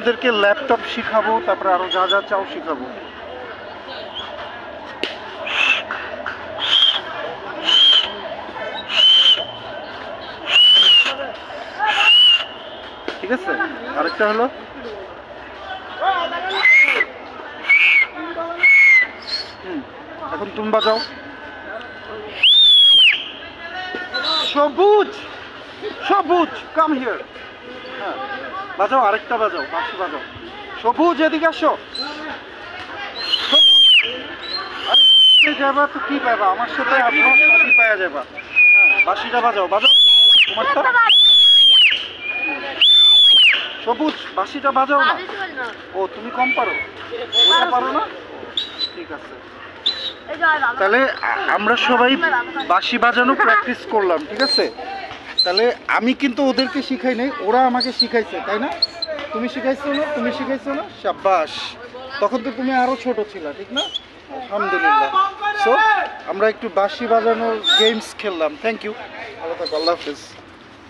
ওদেরকে ল্যাপটপ শিখাবো, তারপরে আরো যা যা চাও শিখাবো। ঠিক আছে, আরেকটা হলো এখন তুমি বাজাও। সবুজ সবুজ কাম হিয়ার। হ্যাঁ বাজাও, আরেকটা বাজাও, বাঁশি বাজাও। সবুজ এদিকে আসো। যাবা তো কি পাবা, আমার সাথে আপনার সাথে পাওয়া যাবা। হ্যাঁ বাঁশিটা বাজাও, বাজাও তোমারটা। সবুজ বাঁশিটা বাজাও না। ও তুমি কম পারো, ওটা পারো না? ঠিক আছে, তাহলে আমরা সবাই বাঁশি বাজানো প্র্যাকটিস করলাম। ঠিক আছে, তাহলে আমি কিন্তু ওদেরকে শিখাই নাই, ওরা আমাকে শিখাইছে, তাই না? তুমি শিখাইছো না? তুমি শিখাইছো না? শাবাশ। তখন তো তুমি আরো ছোট ছিলা, ঠিক না? আলহামদুলিল্লাহ। সো আমরা একটু বাঁশি বাজানোর গেমস খেললাম। থ্যাংক ইউ, আল্লাহ হাফেজ।